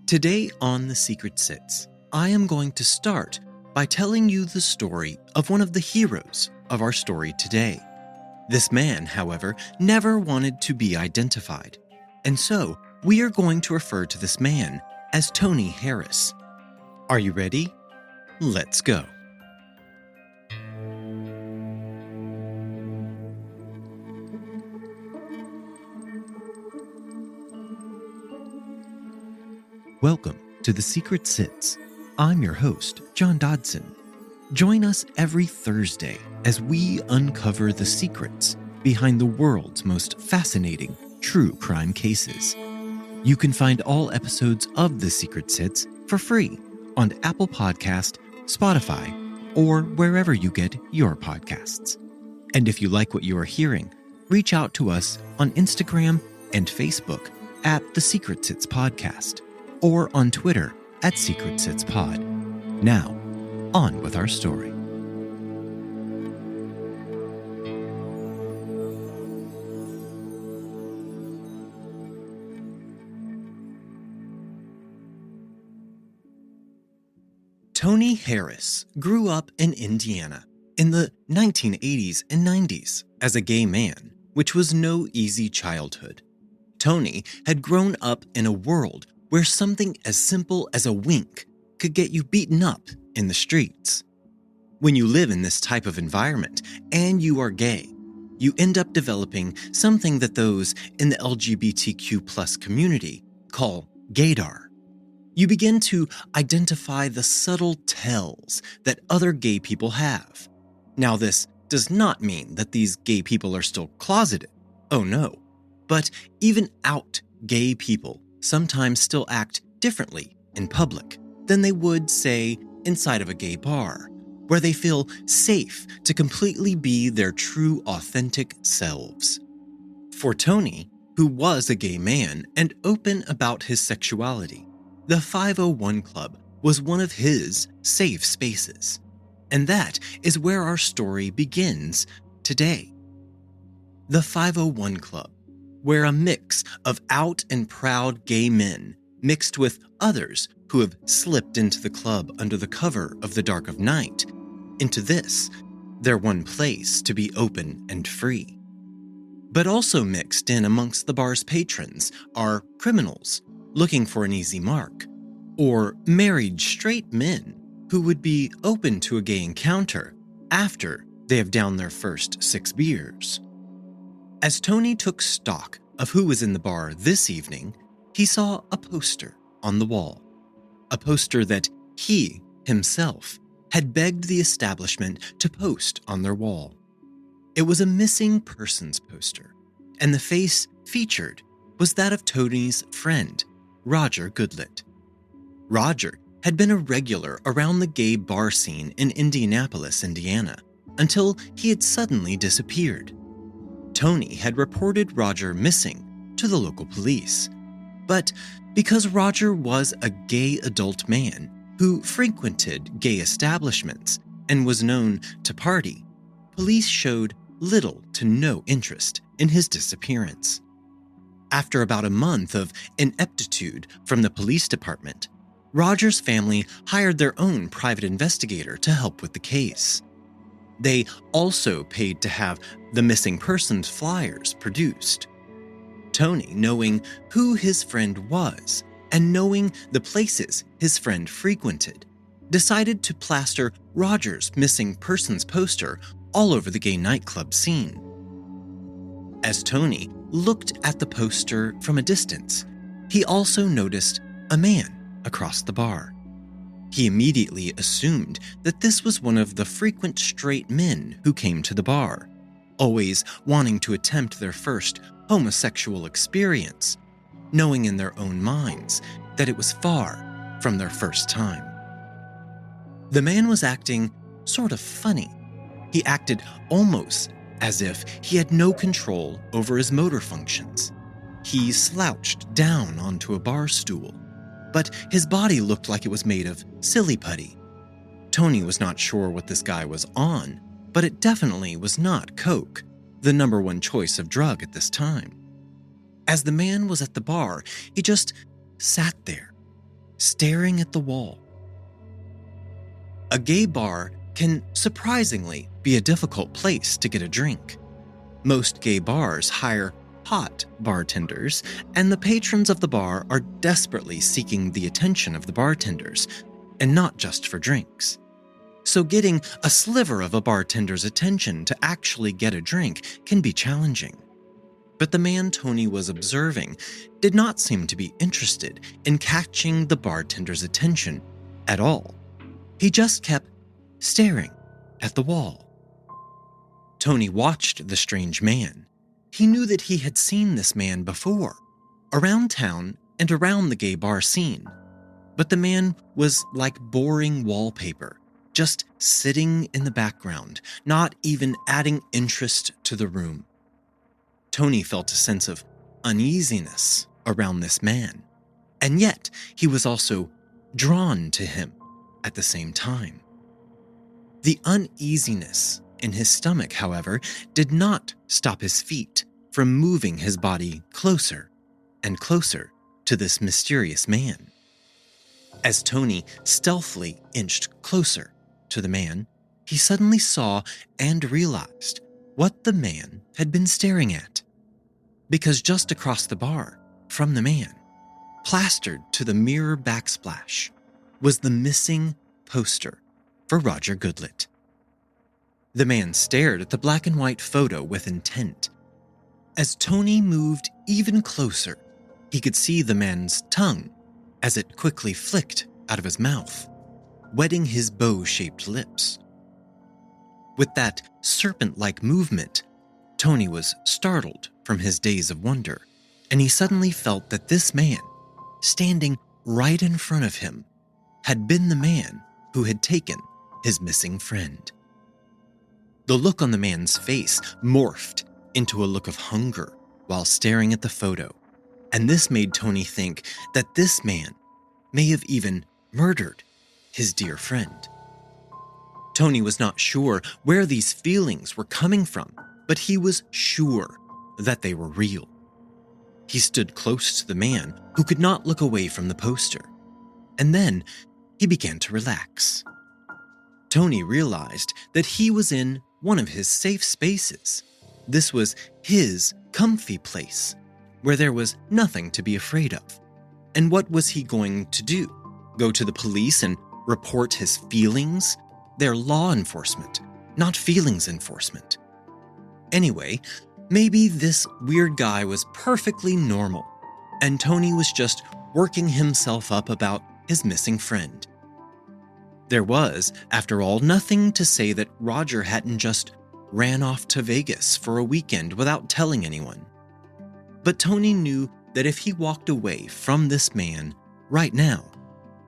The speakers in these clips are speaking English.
Today on The Secret Sits, I am going to start by telling you the story of one of the heroes of our story today. This man, however, never wanted to be identified, and so we are going to refer to this man as Tony Harris. Are you ready? Let's go. Welcome to The Secret Sits. I'm your host, John Dodson. Join us every Thursday as we uncover the secrets behind the world's most fascinating true crime cases. You can find all episodes of The Secret Sits for free on Apple Podcast, Spotify, or wherever you get your podcasts. And if you like what you are hearing, reach out to us on Instagram and Facebook at TheSecretSitsPodcast, or on Twitter at SecretSitsPod. Now, on with our story. Tony Harris grew up in Indiana in the 1980s and 90s as a gay man, which was no easy childhood. Tony had grown up in a world where something as simple as a wink could get you beaten up in the streets. When you live in this type of environment and you are gay, you end up developing something that those in the LGBTQ+ community call gaydar. You begin to identify the subtle tells that other gay people have. Now, this does not mean that these gay people are still closeted. Oh no. But even out gay people sometimes still act differently in public than they would, say, inside of a gay bar, where they feel safe to completely be their true, authentic selves. For Tony, who was a gay man and open about his sexuality, the 501 Club was one of his safe spaces. And that is where our story begins today. The 501 Club, where a mix of out and proud gay men mixed with others who have slipped into the club under the cover of the dark of night, into this, their one place to be open and free. But also mixed in amongst the bar's patrons are criminals looking for an easy mark, or married straight men who would be open to a gay encounter after they have downed their first 6 beers. As Tony took stock of who was in the bar this evening, he saw a poster on the wall. A poster that he, himself, had begged the establishment to post on their wall. It was a missing persons poster, and the face featured was that of Tony's friend, Roger Goodlett. Roger had been a regular around the gay bar scene in Indianapolis, Indiana, until he had suddenly disappeared. Tony had reported Roger missing to the local police, but because Roger was a gay adult man who frequented gay establishments and was known to party, police showed little to no interest in his disappearance. After about a month of ineptitude from the police department, Roger's family hired their own private investigator to help with the case. They also paid to have the missing persons flyers produced. Tony, knowing who his friend was and knowing the places his friend frequented, decided to plaster Roger's missing persons poster all over the gay nightclub scene. As Tony looked at the poster from a distance, he also noticed a man across the bar. He immediately assumed that this was one of the frequent straight men who came to the bar, always wanting to attempt their first homosexual experience, knowing in their own minds that it was far from their first time. The man was acting sort of funny. He acted almost as if he had no control over his motor functions. He slouched down onto a bar stool, but his body looked like it was made of silly putty. Tony was not sure what this guy was on, but it definitely was not coke, the number one choice of drug at this time. As the man was at the bar, he just sat there, staring at the wall. A gay bar can surprisingly be a difficult place to get a drink. Most gay bars hire hot bartenders, and the patrons of the bar are desperately seeking the attention of the bartenders, and not just for drinks. So getting a sliver of a bartender's attention to actually get a drink can be challenging. But the man Tony was observing did not seem to be interested in catching the bartender's attention at all. He just kept staring at the wall. Tony watched the strange man. He knew that he had seen this man before, around town and around the gay bar scene. But the man was like boring wallpaper, just sitting in the background, not even adding interest to the room. Tony felt a sense of uneasiness around this man, and yet he was also drawn to him at the same time. The uneasiness in his stomach, however, did not stop his feet from moving his body closer and closer to this mysterious man. As Tony stealthily inched closer to the man, he suddenly saw and realized what the man had been staring at. Because just across the bar from the man, plastered to the mirror backsplash, was the missing poster for Roger Goodlett. The man stared at the black and white photo with intent. As Tony moved even closer, he could see the man's tongue as it quickly flicked out of his mouth, wetting his bow-shaped lips. With that serpent-like movement, Tony was startled from his daze of wonder, and he suddenly felt that this man, standing right in front of him, had been the man who had taken his missing friend. The look on the man's face morphed into a look of hunger while staring at the photo, and this made Tony think that this man may have even murdered his dear friend. Tony was not sure where these feelings were coming from, but he was sure that they were real. He stood close to the man who could not look away from the poster, and then he began to relax. Tony realized that he was in one of his safe spaces. This was his comfy place, where there was nothing to be afraid of. And what was he going to do? Go to the police and report his feelings? They're law enforcement, not feelings enforcement. Anyway, maybe this weird guy was perfectly normal, and Tony was just working himself up about his missing friend. There was, after all, nothing to say that Roger hadn't just ran off to Vegas for a weekend without telling anyone. But Tony knew that if he walked away from this man right now,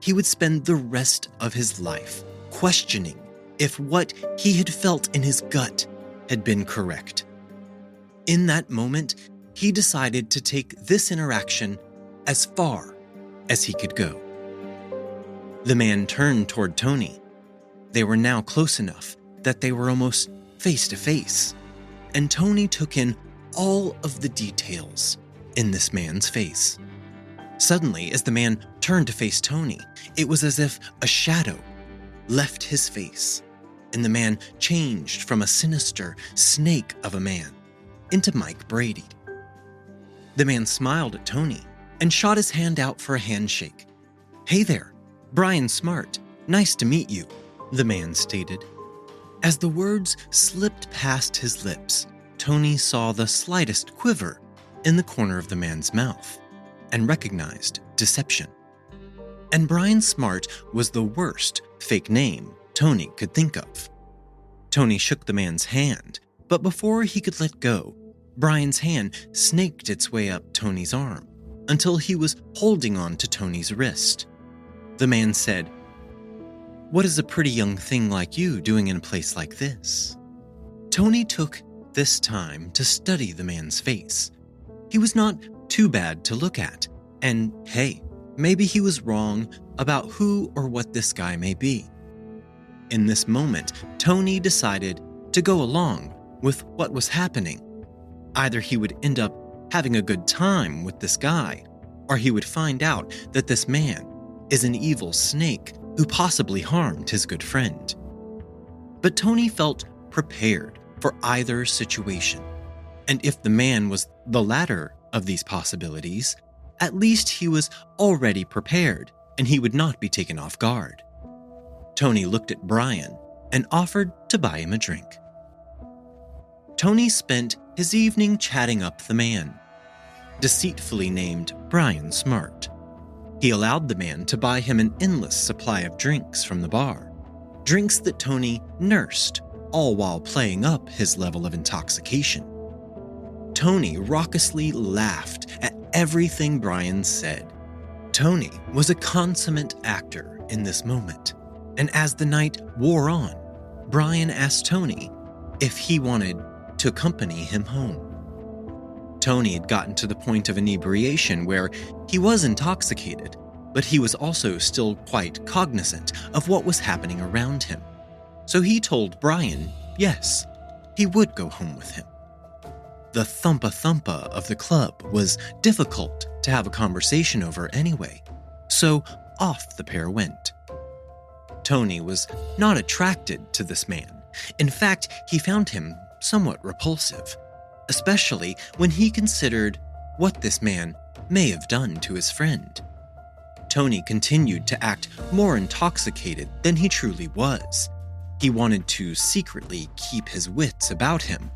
he would spend the rest of his life questioning if what he had felt in his gut had been correct. In that moment, he decided to take this interaction as far as he could go. The man turned toward Tony. They were now close enough that they were almost face to face, and Tony took in all of the details in this man's face. Suddenly, as the man turned to face Tony, it was as if a shadow left his face, and the man changed from a sinister snake of a man into Mike Brady. The man smiled at Tony and shot his hand out for a handshake. "Hey there, Brian Smart, nice to meet you," the man stated. As the words slipped past his lips, Tony saw the slightest quiver in the corner of the man's mouth and recognized deception. And Brian Smart was the worst fake name Tony could think of. Tony shook the man's hand, but before he could let go, Brian's hand snaked its way up Tony's arm until he was holding on to Tony's wrist. The man said, "What is a pretty young thing like you doing in a place like this?" Tony took this time to study the man's face. He was not too bad to look at, and hey, maybe he was wrong about who or what this guy may be. In this moment, Tony decided to go along with what was happening. Either he would end up having a good time with this guy, or he would find out that this man is an evil snake who possibly harmed his good friend. But Tony felt prepared for either situation, and if the man was the latter of these possibilities, at least he was already prepared and he would not be taken off guard. Tony looked at Brian and offered to buy him a drink. Tony spent his evening chatting up the man, deceitfully named Brian Smart. He allowed the man to buy him an endless supply of drinks from the bar, drinks that Tony nursed, all while playing up his level of intoxication. Tony raucously laughed at everything Brian said. Tony was a consummate actor in this moment, and as the night wore on, Brian asked Tony if he wanted to accompany him home. Tony had gotten to the point of inebriation where he was intoxicated, but he was also still quite cognizant of what was happening around him. So he told Brian, yes, he would go home with him. The thumpa-thumpa of the club was difficult to have a conversation over anyway, so off the pair went. Tony was not attracted to this man. In fact, he found him somewhat repulsive, especially when he considered what this man may have done to his friend. Tony continued to act more intoxicated than he truly was. He wanted to secretly keep his wits about him,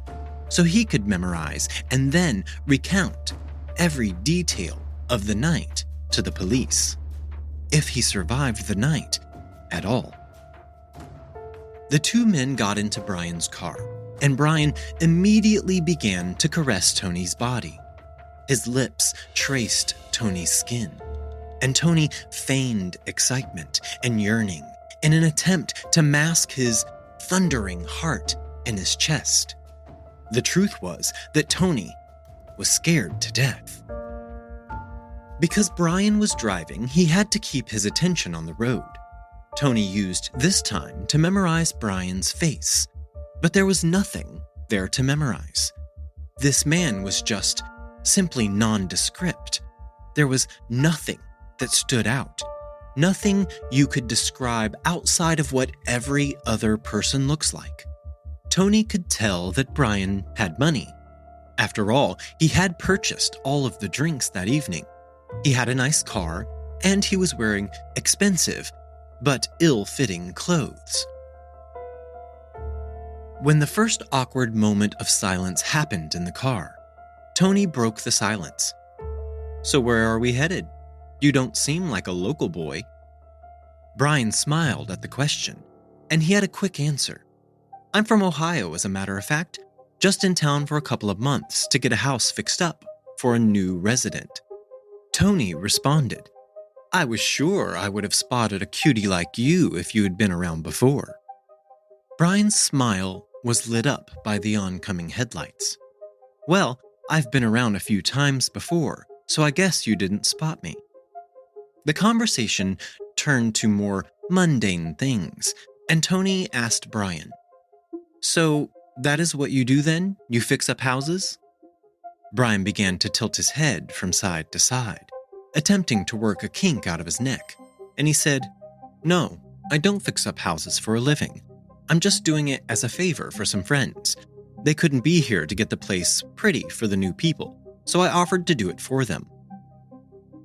so he could memorize and then recount every detail of the night to the police, if he survived the night at all. The two men got into Brian's car, and Brian immediately began to caress Tony's body. His lips traced Tony's skin, and Tony feigned excitement and yearning in an attempt to mask his thundering heart in his chest. The truth was that Tony was scared to death. Because Brian was driving, he had to keep his attention on the road. Tony used this time to memorize Brian's face, but there was nothing there to memorize. This man was just simply nondescript. There was nothing that stood out, nothing you could describe outside of what every other person looks like. Tony could tell that Brian had money. After all, he had purchased all of the drinks that evening. He had a nice car, and he was wearing expensive but ill-fitting clothes. When the first awkward moment of silence happened in the car, Tony broke the silence. "So where are we headed? You don't seem like a local boy." Brian smiled at the question, and he had a quick answer. "I'm from Ohio, as a matter of fact, just in town for a couple of months to get a house fixed up for a new resident." Tony responded, "I was sure I would have spotted a cutie like you if you had been around before." Brian's smile was lit up by the oncoming headlights. "Well, I've been around a few times before, so I guess you didn't spot me." The conversation turned to more mundane things, and Tony asked Brian, "So that is what you do then? You fix up houses?" Brian began to tilt his head from side to side, attempting to work a kink out of his neck, and he said, "No, I don't fix up houses for a living. I'm just doing it as a favor for some friends. They couldn't be here to get the place pretty for the new people, so I offered to do it for them."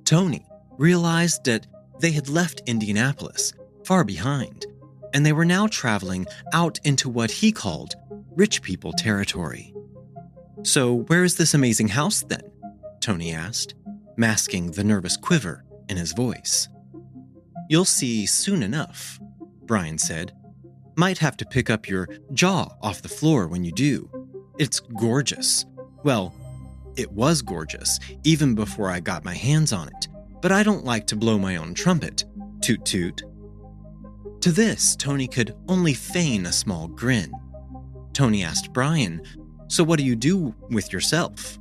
Tony realized that they had left Indianapolis far behind, and they were now traveling out into what he called rich people territory. "So where is this amazing house then?" Tony asked, masking the nervous quiver in his voice. "You'll see soon enough," Brian said. "Might have to pick up your jaw off the floor when you do. It's gorgeous. Well, it was gorgeous even before I got my hands on it, but I don't like to blow my own trumpet. Toot toot." To this, Tony could only feign a small grin. Tony asked Brian, "So what do you do with yourself?"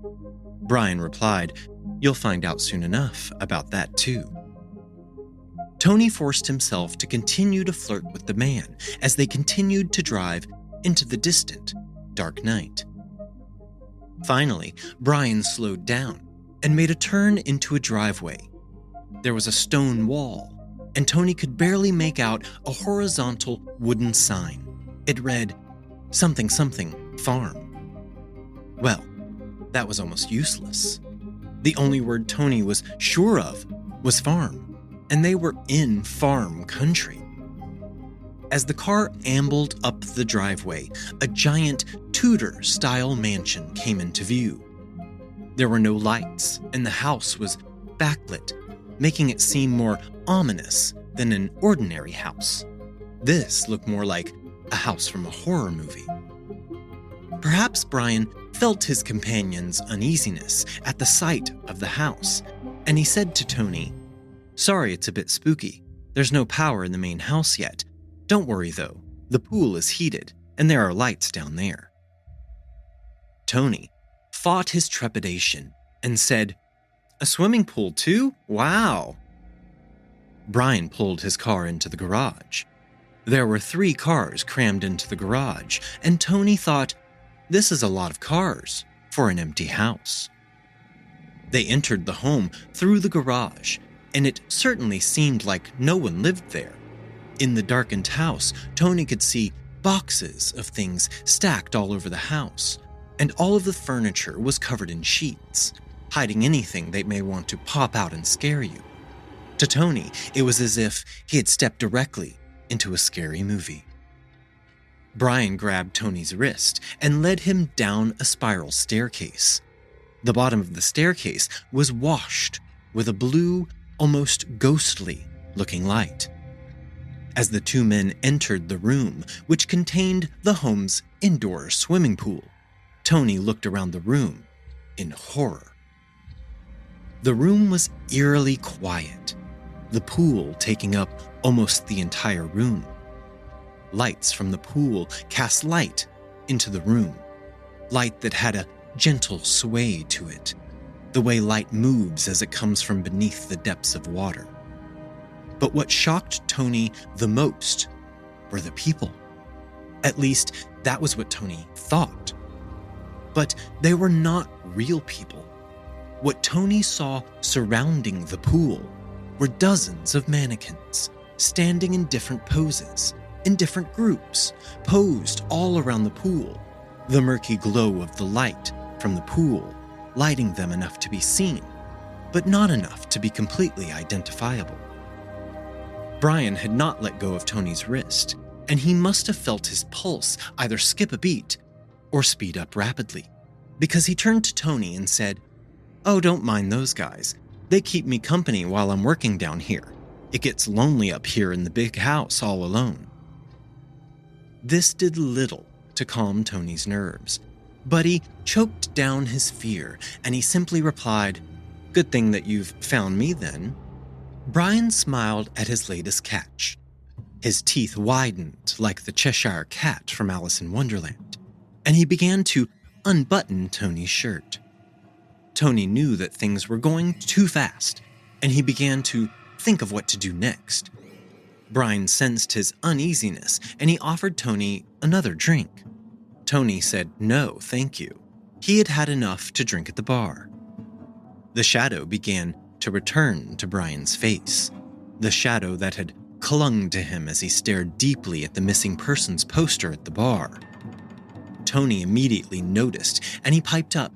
Brian replied, "You'll find out soon enough about that too." Tony forced himself to continue to flirt with the man as they continued to drive into the distant, dark night. Finally, Brian slowed down and made a turn into a driveway. There was a stone wall, and Tony could barely make out a horizontal wooden sign. It read, something farm. Well, that was almost useless. The only word Tony was sure of was farm, and they were in farm country. As the car ambled up the driveway, a giant Tudor-style mansion came into view. There were no lights, and the house was backlit, making it seem more ominous than an ordinary house. This looked more like a house from a horror movie. Perhaps Brian felt his companion's uneasiness at the sight of the house, and he said to Tony, "Sorry, it's a bit spooky. There's no power in the main house yet. Don't worry, though. The pool is heated, and there are lights down there." Tony fought his trepidation and said, "A swimming pool too? Wow." Brian pulled his car into the garage. There were 3 cars crammed into the garage, and Tony thought, this is a lot of cars for an empty house. They entered the home through the garage, and it certainly seemed like no one lived there. In the darkened house, Tony could see boxes of things stacked all over the house, and all of the furniture was covered in sheets, hiding anything they may want to pop out and scare you. To Tony, it was as if he had stepped directly into a scary movie. Brian grabbed Tony's wrist and led him down a spiral staircase. The bottom of the staircase was washed with a blue, almost ghostly-looking light. As the 2 men entered the room, which contained the home's indoor swimming pool, Tony looked around the room in horror. The room was eerily quiet, the pool taking up almost the entire room. Lights from the pool cast light into the room, light that had a gentle sway to it, the way light moves as it comes from beneath the depths of water. But what shocked Tony the most were the people. At least, that was what Tony thought. But they were not real people. What Tony saw surrounding the pool were dozens of mannequins, standing in different poses, in different groups, posed all around the pool, the murky glow of the light from the pool lighting them enough to be seen, but not enough to be completely identifiable. Brian had not let go of Tony's wrist, and he must have felt his pulse either skip a beat or speed up rapidly, because he turned to Tony and said, "Oh, don't mind those guys. They keep me company while I'm working down here. It gets lonely up here in the big house all alone." This did little to calm Tony's nerves, but he choked down his fear, and he simply replied, "Good thing that you've found me then." Brian smiled at his latest catch. His teeth widened like the Cheshire Cat from Alice in Wonderland, and he began to unbutton Tony's shirt. Tony knew that things were going too fast, and he began to think of what to do next. Brian sensed his uneasiness, and he offered Tony another drink. Tony said no, thank you. He had had enough to drink at the bar. The shadow began to return to Brian's face, the shadow that had clung to him as he stared deeply at the missing persons poster at the bar. Tony immediately noticed, and he piped up,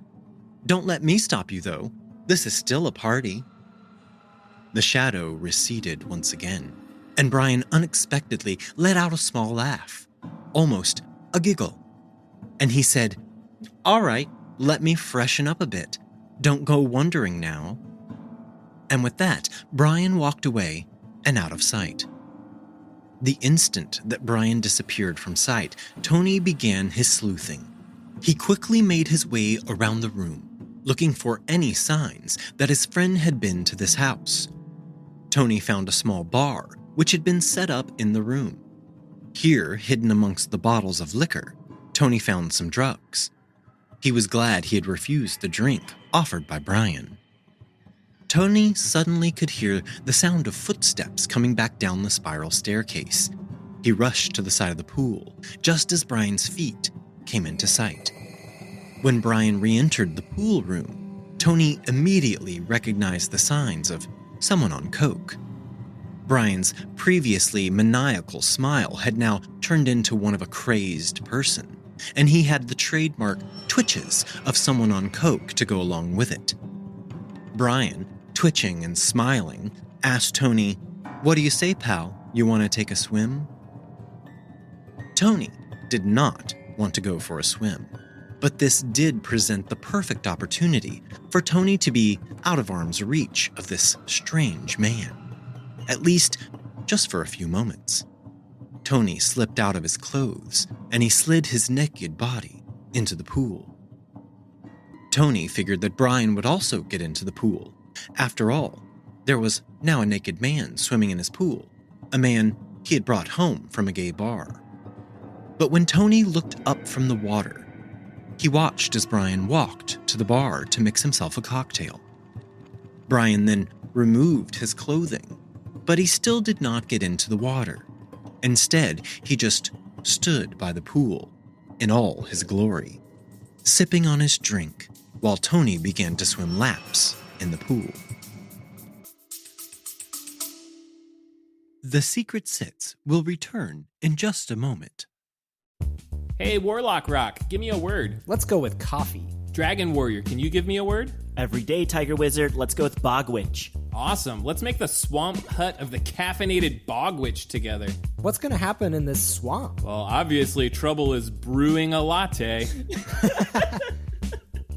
"Don't let me stop you, though. This is still a party." The shadow receded once again, and Brian unexpectedly let out a small laugh, almost a giggle. And he said, "All right, let me freshen up a bit. Don't go wandering now." And with that, Brian walked away and out of sight. The instant that Brian disappeared from sight, Tony began his sleuthing. He quickly made his way around the room, looking for any signs that his friend had been to this house. Tony found a small bar, which had been set up in the room. Here, hidden amongst the bottles of liquor, Tony found some drugs. He was glad he had refused the drink offered by Brian. Tony suddenly could hear the sound of footsteps coming back down the spiral staircase. He rushed to the side of the pool, just as Brian's feet came into sight. When Brian re-entered the pool room, Tony immediately recognized the signs of someone on coke. Brian's previously maniacal smile had now turned into one of a crazed person, and he had the trademark twitches of someone on coke to go along with it. Brian, twitching and smiling, asked Tony, "What do you say, pal? You want to take a swim?" Tony did not want to go for a swim, but this did present the perfect opportunity for Tony to be out of arm's reach of this strange man, at least just for a few moments. Tony slipped out of his clothes and he slid his naked body into the pool. Tony figured that Brian would also get into the pool. After all, there was now a naked man swimming in his pool, a man he had brought home from a gay bar. But when Tony looked up from the water, he watched as Brian walked to the bar to mix himself a cocktail. Brian then removed his clothing, but he still did not get into the water. Instead, he just stood by the pool in all his glory, sipping on his drink while Tony began to swim laps in the pool. The Secret Sits will return in just a moment. Hey, Warlock Rock, give me a word. Let's go with coffee. Dragon Warrior, can you give me a word? Everyday Tiger Wizard, let's go with Bog Witch. Awesome, let's make the swamp hut of the caffeinated Bog Witch together. What's going to happen in this swamp? Well, obviously trouble is brewing a latte.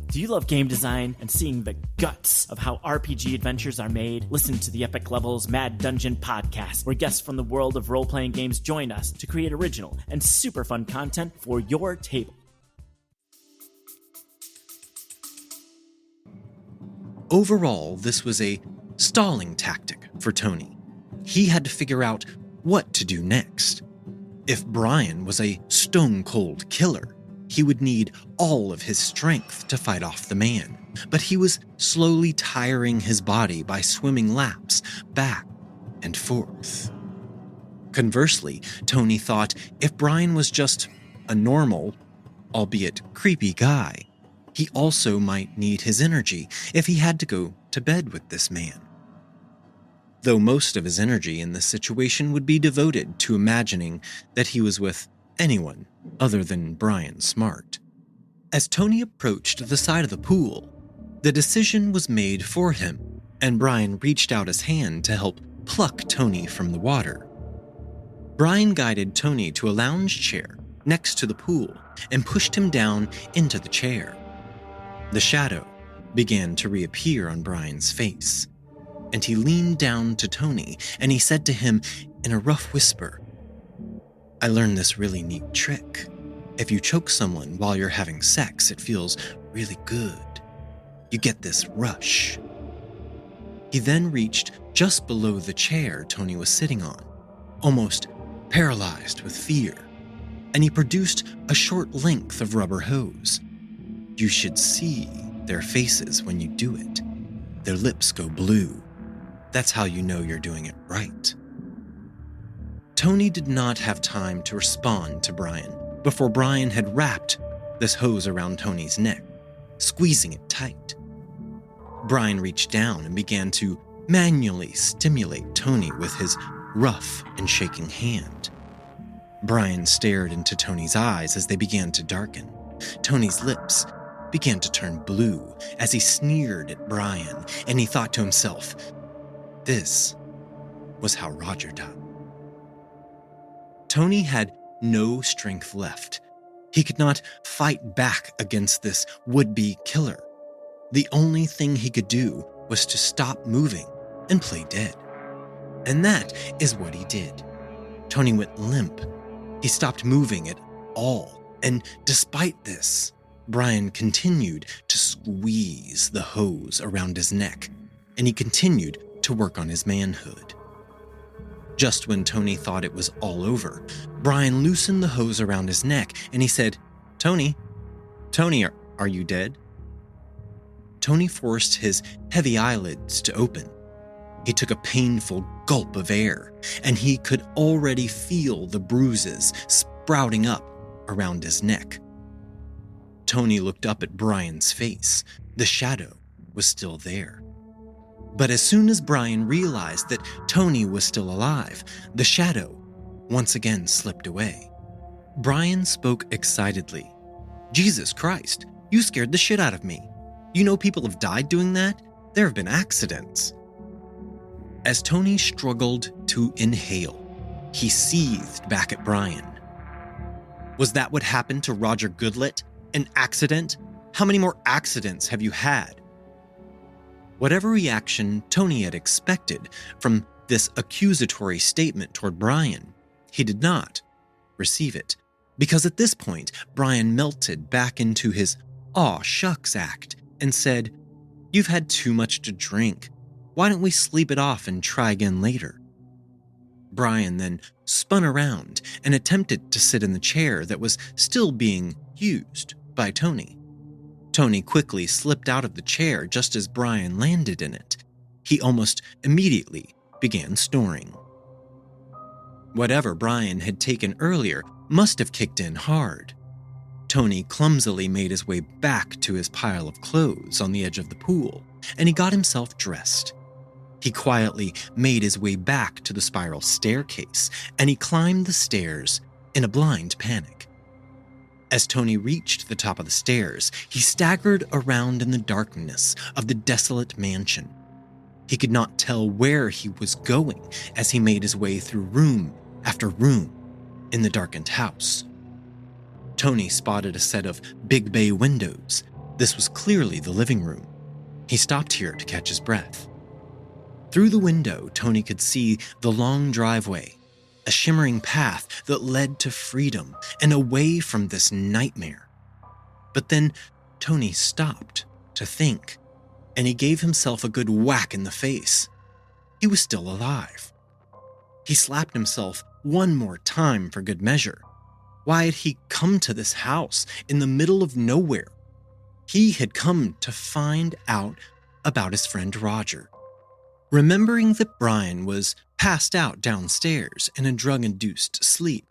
Do you love game design and seeing the guts of how RPG adventures are made? Listen to the Epic Levels Mad Dungeon podcast, where guests from the world of role-playing games join us to create original and super fun content for your table. Overall, this was a stalling tactic for Tony. He had to figure out what to do next. If Brian was a stone-cold killer, he would need all of his strength to fight off the man, but he was slowly tiring his body by swimming laps back and forth. Conversely, Tony thought if Brian was just a normal, albeit creepy guy, he also might need his energy if he had to go to bed with this man. Though most of his energy in this situation would be devoted to imagining that he was with anyone other than Brian Smart. As Tony approached the side of the pool, the decision was made for him, and Brian reached out his hand to help pluck Tony from the water. Brian guided Tony to a lounge chair next to the pool and pushed him down into the chair. The shadow began to reappear on Brian's face, and he leaned down to Tony and he said to him in a rough whisper, "I learned this really neat trick. If you choke someone while you're having sex, it feels really good. You get this rush." He then reached just below the chair Tony was sitting on, almost paralyzed with fear, and he produced a short length of rubber hose. You should see their faces when you do it. Their lips go blue. That's how you know you're doing it right. Tony did not have time to respond to Brian before Brian had wrapped this hose around Tony's neck, squeezing it tight. Brian reached down and began to manually stimulate Tony with his rough and shaking hand. Brian stared into Tony's eyes as they began to darken. Tony's lips began to turn blue as he sneered at Brian, and he thought to himself, this was how Roger died. Tony had no strength left. He could not fight back against this would-be killer. The only thing he could do was to stop moving and play dead. And that is what he did. Tony went limp. He stopped moving at all. And despite this, Brian continued to squeeze the hose around his neck, and he continued to work on his manhood. Just when Tony thought it was all over, Brian loosened the hose around his neck and he said, Tony, are you dead?" Tony forced his heavy eyelids to open. He took a painful gulp of air, and he could already feel the bruises sprouting up around his neck. Tony looked up at Brian's face. The shadow was still there. But as soon as Brian realized that Tony was still alive, the shadow once again slipped away. Brian spoke excitedly. "Jesus Christ, you scared the shit out of me. You know people have died doing that? There have been accidents." As Tony struggled to inhale, he seethed back at Brian. "Was that what happened to Roger Goodlet? An accident? How many more accidents have you had?" Whatever reaction Tony had expected from this accusatory statement toward Brian, he did not receive it, because at this point, Brian melted back into his "aw shucks" act and said, "You've had too much to drink. Why don't we sleep it off and try again later?" Brian then spun around and attempted to sit in the chair that was still being used by Tony. Tony quickly slipped out of the chair just as Brian landed in it. He almost immediately began snoring. Whatever Brian had taken earlier must have kicked in hard. Tony clumsily made his way back to his pile of clothes on the edge of the pool, and he got himself dressed. He quietly made his way back to the spiral staircase, and he climbed the stairs in a blind panic. As Tony reached the top of the stairs, he staggered around in the darkness of the desolate mansion. He could not tell where he was going as he made his way through room after room in the darkened house. Tony spotted a set of big bay windows. This was clearly the living room. He stopped here to catch his breath. Through the window, Tony could see the long driveway, a shimmering path that led to freedom and away from this nightmare. But then Tony stopped to think, and he gave himself a good whack in the face. He was still alive. He slapped himself one more time for good measure. Why had he come to this house in the middle of nowhere? He had come to find out about his friend Roger. Remembering that Brian was passed out downstairs in a drug-induced sleep,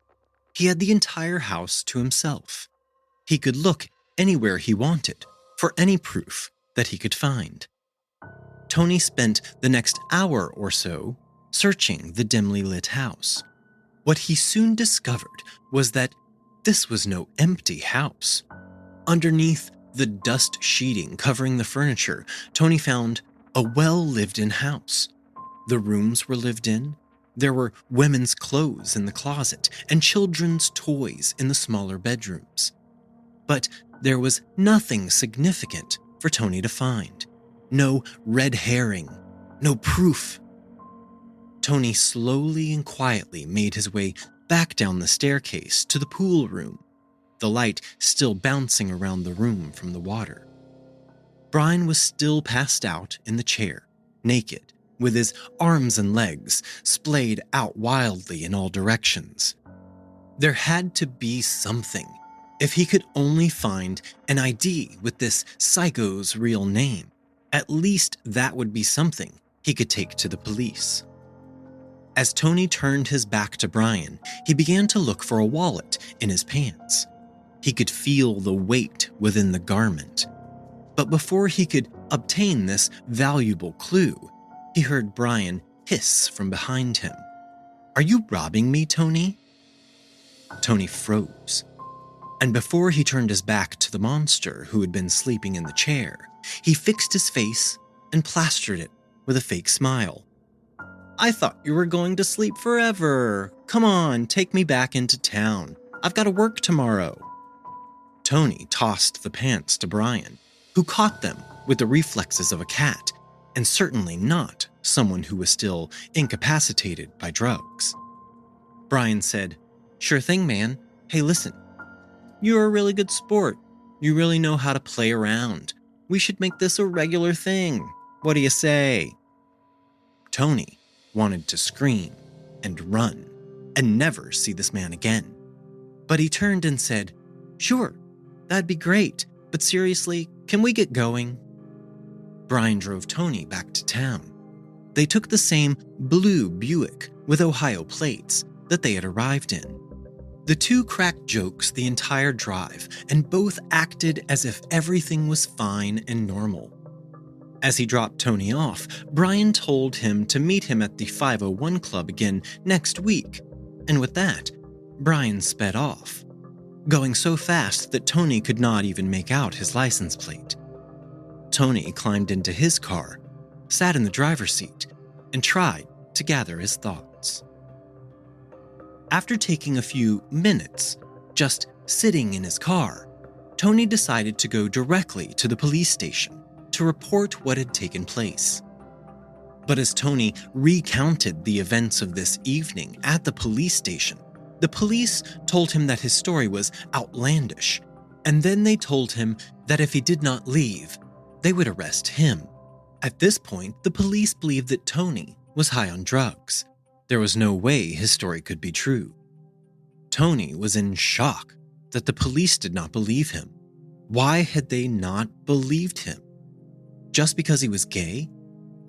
he had the entire house to himself. He could look anywhere he wanted for any proof that he could find. Tony spent the next hour or so searching the dimly lit house. What he soon discovered was that this was no empty house. Underneath the dust sheeting covering the furniture, Tony found a well-lived-in house. The rooms were lived in. There were women's clothes in the closet and children's toys in the smaller bedrooms. But there was nothing significant for Tony to find. No red herring, no proof. Tony slowly and quietly made his way back down the staircase to the pool room, the light still bouncing around the room from the water. Brian was still passed out in the chair, naked, with his arms and legs splayed out wildly in all directions. There had to be something. If he could only find an ID with this psycho's real name, at least that would be something he could take to the police. As Tony turned his back to Brian, he began to look for a wallet in his pants. He could feel the weight within the garment. But before he could obtain this valuable clue, he heard Brian hiss from behind him. "Are you robbing me, Tony?" Tony froze. And before he turned his back to the monster who had been sleeping in the chair, he fixed his face and plastered it with a fake smile. "I thought you were going to sleep forever. Come on, take me back into town. I've got to work tomorrow." Tony tossed the pants to Brian, who caught them with the reflexes of a cat, and certainly not someone who was still incapacitated by drugs. Brian said, "Sure thing, man. Hey, listen. You're a really good sport. You really know how to play around. We should make this a regular thing. What do you say?" Tony wanted to scream and run and never see this man again. But he turned and said, "Sure, that'd be great. But seriously, can we get going?" Brian drove Tony back to town. They took the same blue Buick with Ohio plates that they had arrived in. The two cracked jokes the entire drive, and both acted as if everything was fine and normal. As he dropped Tony off, Brian told him to meet him at the 501 Club again next week, and with that, Brian sped off, going so fast that Tony could not even make out his license plate. Tony climbed into his car, sat in the driver's seat, and tried to gather his thoughts. After taking a few minutes, just sitting in his car, Tony decided to go directly to the police station to report what had taken place. But as Tony recounted the events of this evening at the police station, the police told him that his story was outlandish, and then they told him that if he did not leave, they would arrest him. At this point, the police believed that Tony was high on drugs. There was no way his story could be true. Tony was in shock that the police did not believe him. Why had they not believed him? Just because he was gay?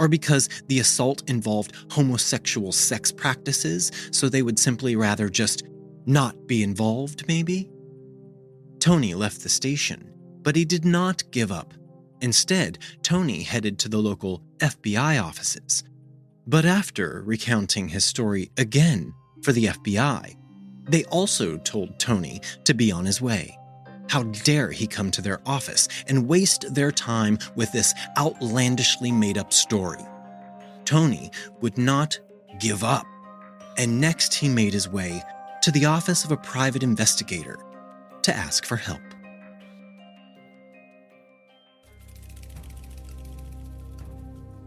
Or because the assault involved homosexual sex practices, so they would simply rather just not be involved, maybe? Tony left the station, but he did not give up. Instead, Tony headed to the local FBI offices. But after recounting his story again for the FBI, they also told Tony to be on his way. How dare he come to their office and waste their time with this outlandishly made-up story? Tony would not give up, and next he made his way to the office of a private investigator to ask for help.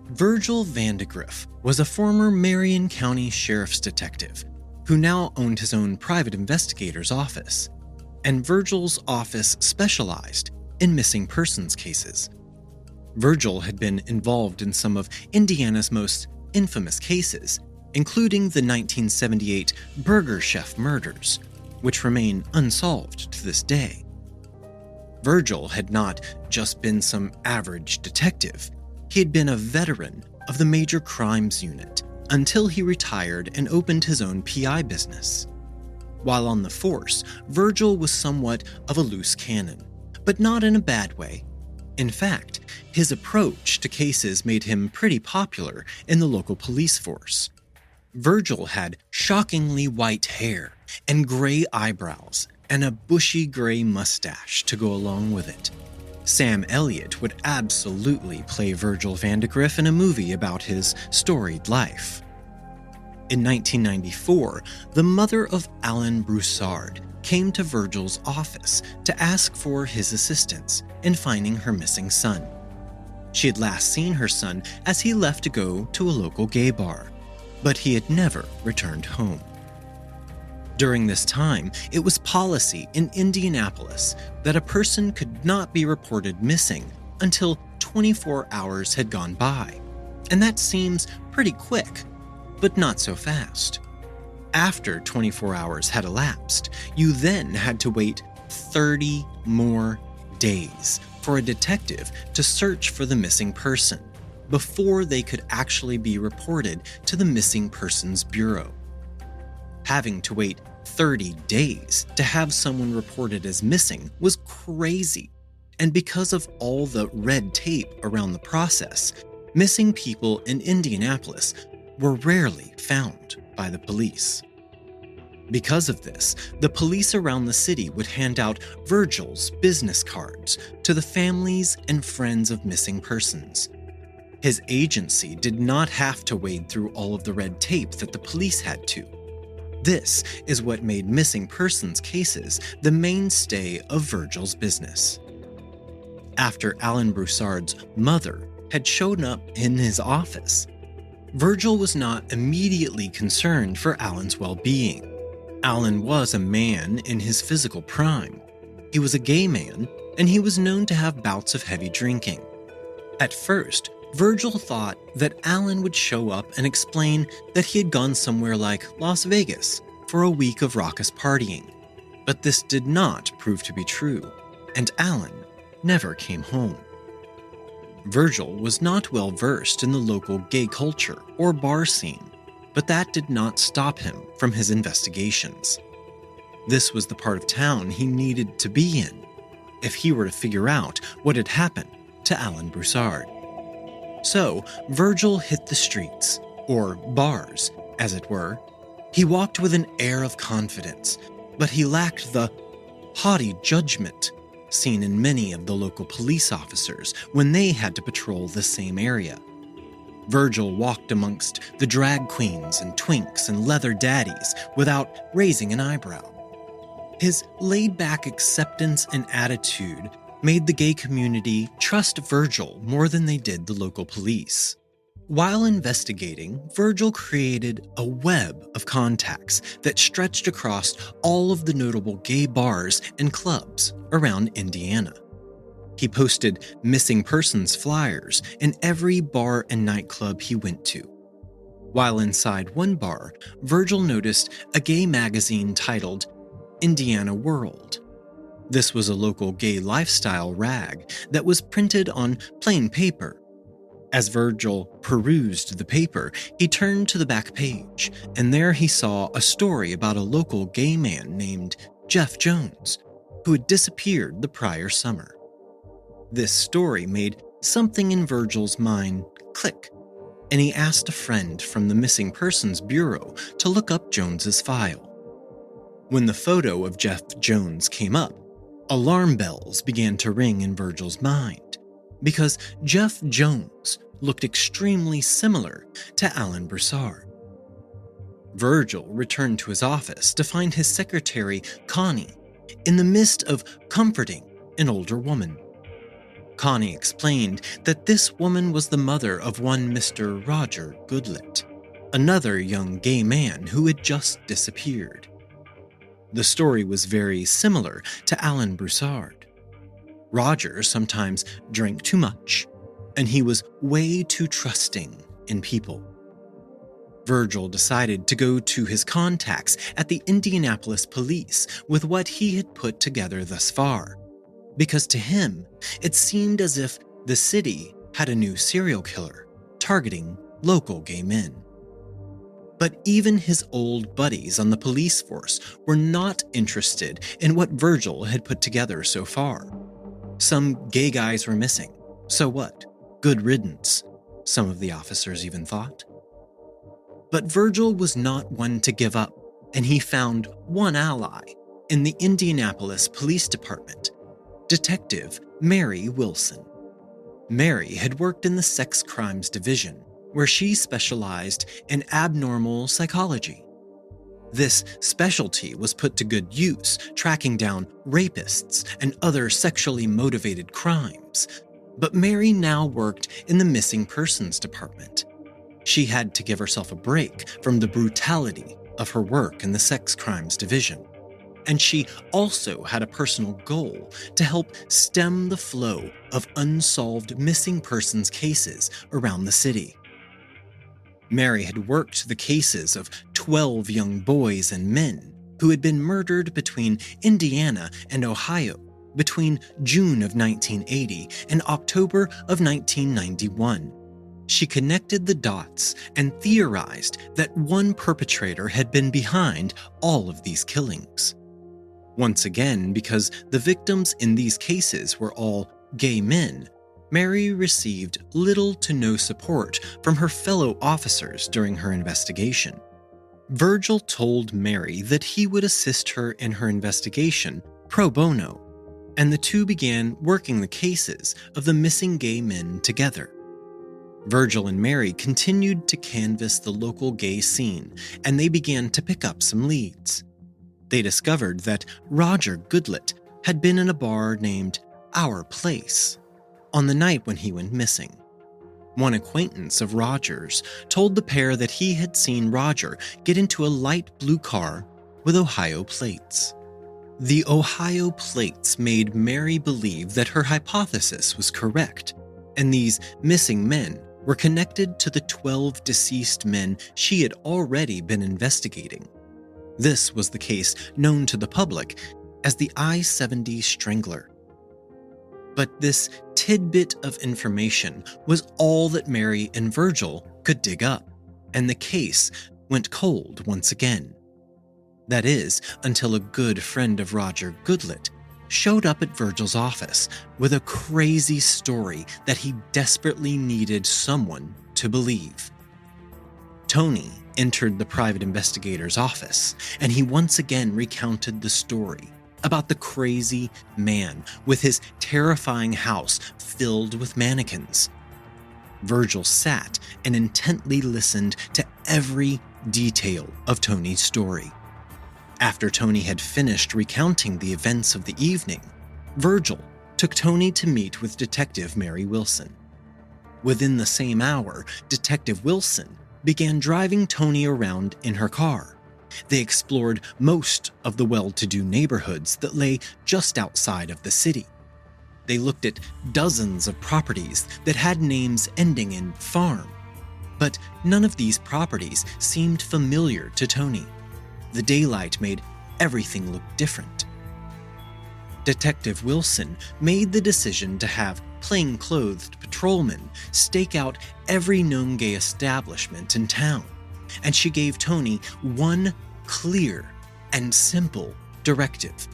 Virgil Vandegrift was a former Marion County Sheriff's detective who now owned his own private investigator's office. And Virgil's office specialized in missing persons cases. Virgil had been involved in some of Indiana's most infamous cases, including the 1978 Burger Chef murders, which remain unsolved to this day. Virgil had not just been some average detective. He had been a veteran of the Major Crimes Unit until he retired and opened his own PI business. While on the force, Virgil was somewhat of a loose cannon, but not in a bad way. In fact, his approach to cases made him pretty popular in the local police force. Virgil had shockingly white hair and gray eyebrows and a bushy gray mustache to go along with it. Sam Elliott would absolutely play Virgil Vandegrift in a movie about his storied life. In 1994, the mother of Alan Broussard came to Virgil's office to ask for his assistance in finding her missing son. She had last seen her son as he left to go to a local gay bar, but he had never returned home. During this time, it was policy in Indianapolis that a person could not be reported missing until 24 hours had gone by, and that seems pretty quick, but not so fast. After 24 hours had elapsed, you then had to wait 30 more days for a detective to search for the missing person before they could actually be reported to the Missing Persons Bureau. Having to wait 30 days to have someone reported as missing was crazy, and because of all the red tape around the process, missing people in Indianapolis were rarely found by the police. Because of this, the police around the city would hand out Virgil's business cards to the families and friends of missing persons. His agency did not have to wade through all of the red tape that the police had to. This is what made missing persons cases the mainstay of Virgil's business. After Alan Broussard's mother had shown up in his office, Virgil was not immediately concerned for Alan's well-being. Alan was a man in his physical prime. He was a gay man, and he was known to have bouts of heavy drinking. At first, Virgil thought that Alan would show up and explain that he had gone somewhere like Las Vegas for a week of raucous partying. But this did not prove to be true, and Alan never came home. Virgil was not well versed in the local gay culture or bar scene, but that did not stop him from his investigations. This was the part of town he needed to be in if he were to figure out what had happened to Alan Broussard. So Virgil hit the streets, or bars, as it were. He walked with an air of confidence, but he lacked the haughty judgment seen in many of the local police officers when they had to patrol the same area. Virgil walked amongst the drag queens and twinks and leather daddies without raising an eyebrow. His laid-back acceptance and attitude made the gay community trust Virgil more than they did the local police. While investigating, Virgil created a web of contacts that stretched across all of the notable gay bars and clubs around Indiana. He posted missing persons flyers in every bar and nightclub he went to. While inside one bar, Virgil noticed a gay magazine titled Indiana World. This was a local gay lifestyle rag that was printed on plain paper. As Virgil perused the paper, he turned to the back page, and there he saw a story about a local gay man named Jeff Jones, who had disappeared the prior summer. This story made something in Virgil's mind click, and he asked a friend from the Missing Persons Bureau to look up Jones's file. When the photo of Jeff Jones came up, alarm bells began to ring in Virgil's mind, because Jeff Jones looked extremely similar to Alan Broussard. Virgil returned to his office to find his secretary, Connie, in the midst of comforting an older woman. Connie explained that this woman was the mother of one Mr. Roger Goodlett, another young gay man who had just disappeared. The story was very similar to Alan Broussard. Roger sometimes drank too much, and he was way too trusting in people. Virgil decided to go to his contacts at the Indianapolis police with what he had put together thus far, because to him, it seemed as if the city had a new serial killer targeting local gay men. But even his old buddies on the police force were not interested in what Virgil had put together so far. Some gay guys were missing. So what? Good riddance, some of the officers even thought. But Virgil was not one to give up, and he found one ally in the Indianapolis Police Department, Detective Mary Wilson. Mary had worked in the Sex Crimes Division, where she specialized in abnormal psychology. This specialty was put to good use, tracking down rapists and other sexually motivated crimes. But Mary now worked in the Missing Persons Department. She had to give herself a break from the brutality of her work in the Sex Crimes Division. And she also had a personal goal to help stem the flow of unsolved missing persons cases around the city. Mary had worked the cases of 12 young boys and men who had been murdered between Indiana and Ohio between June of 1980 and October of 1991. She connected the dots and theorized that one perpetrator had been behind all of these killings. Once again, because the victims in these cases were all gay men, Mary received little to no support from her fellow officers during her investigation. Virgil told Mary that he would assist her in her investigation pro bono, and the two began working the cases of the missing gay men together. Virgil and Mary continued to canvass the local gay scene, and they began to pick up some leads. They discovered that Roger Goodlett had been in a bar named Our Place on the night when he went missing. One acquaintance of Roger's told the pair that he had seen Roger get into a light blue car with Ohio plates. The Ohio plates made Mary believe that her hypothesis was correct, and these missing men were connected to the 12 deceased men she had already been investigating. This was the case known to the public as the I-70 Strangler. But this tidbit of information was all that Mary and Virgil could dig up, and the case went cold once again. That is, until a good friend of Roger Goodlett showed up at Virgil's office with a crazy story that he desperately needed someone to believe. Tony entered the private investigator's office, and he once again recounted the story about the crazy man with his terrifying house filled with mannequins. Virgil sat and intently listened to every detail of Tony's story. After Tony had finished recounting the events of the evening, Virgil took Tony to meet with Detective Mary Wilson. Within the same hour, Detective Wilson began driving Tony around in her car. They explored most of the well-to-do neighborhoods that lay just outside of the city. They looked at dozens of properties that had names ending in farm, but none of these properties seemed familiar to Tony. The daylight made everything look different. Detective Wilson made the decision to have plainclothed patrolmen stake out every known gay establishment in town, and she gave Tony one clear and simple directive: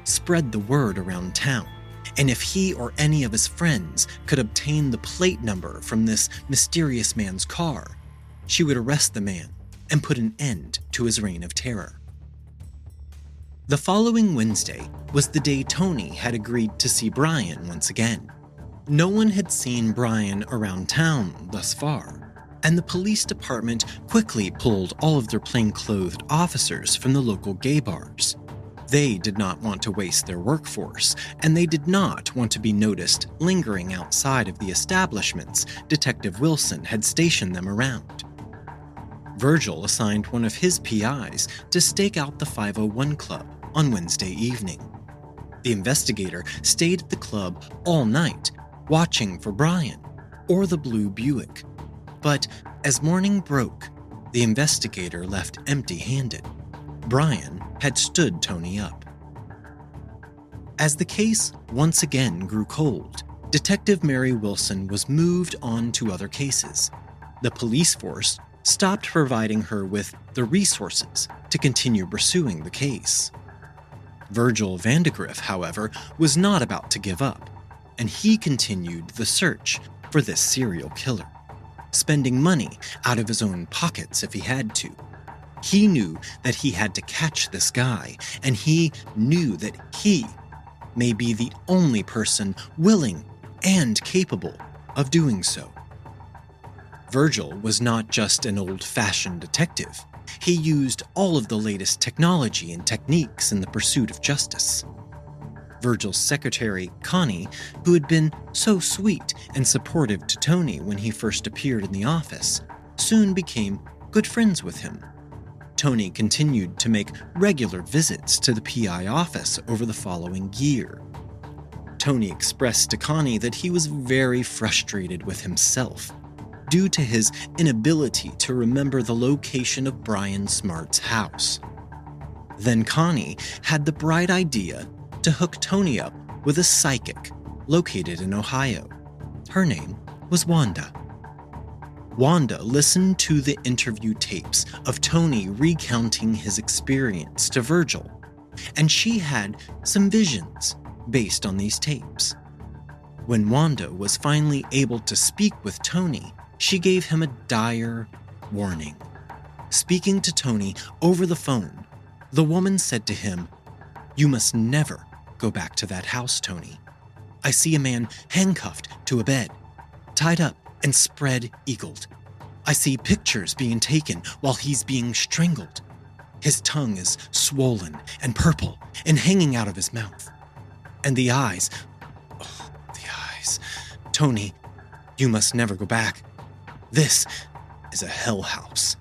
spread the word around town, and if he or any of his friends could obtain the plate number from this mysterious man's car, she would arrest the man and put an end to his reign of terror. The following Wednesday was the day Tony had agreed to see Brian once again. No one had seen Brian around town thus far, and the police department quickly pulled all of their plainclothed officers from the local gay bars. They did not want to waste their workforce, and they did not want to be noticed lingering outside of the establishments Detective Wilson had stationed them around. Virgil assigned one of his PIs to stake out the 501 Club on Wednesday evening. The investigator stayed at the club all night, watching for Brian or the blue Buick. But as morning broke, the investigator left empty-handed. Brian had stood Tony up. As the case once again grew cold, Detective Mary Wilson was moved on to other cases. The police force stopped providing her with the resources to continue pursuing the case. Virgil Vandegrift, however, was not about to give up, and he continued the search for this serial killer, spending money out of his own pockets if he had to. He knew that he had to catch this guy, and he knew that he may be the only person willing and capable of doing so. Virgil was not just an old-fashioned detective. He used all of the latest technology and techniques in the pursuit of justice. Virgil's secretary, Connie, who had been so sweet and supportive to Tony when he first appeared in the office, soon became good friends with him. Tony continued to make regular visits to the PI office over the following year. Tony expressed to Connie that he was very frustrated with himself due to his inability to remember the location of Brian Smart's house. Then Connie had the bright idea to hook Tony up with a psychic located in Ohio. Her name was Wanda. Wanda listened to the interview tapes of Tony recounting his experience to Virgil, and she had some visions based on these tapes. When Wanda was finally able to speak with Tony, she gave him a dire warning. Speaking to Tony over the phone, the woman said to him, "You must never go back to that house, Tony. I see a man handcuffed to a bed, tied up and spread-eagled. I see pictures being taken while he's being strangled. His tongue is swollen and purple and hanging out of his mouth. And the eyes, oh, the eyes. Tony, you must never go back. This is a hell house."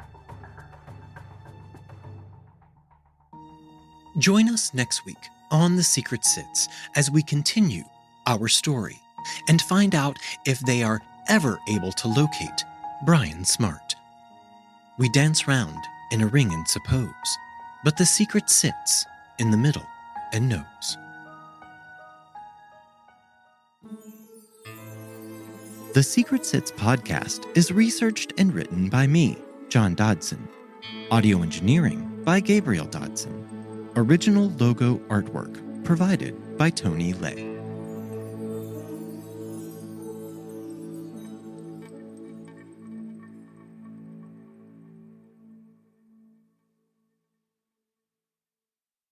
Join us next week on The Secret Sits as we continue our story and find out if they are ever able to locate Brian Smart. We dance round in a ring and suppose, but the secret sits in the middle and knows. The Secret Sits podcast is researched and written by me, John Dodson. Audio engineering by Gabriel Dodson. Original logo artwork provided by Tony Lay.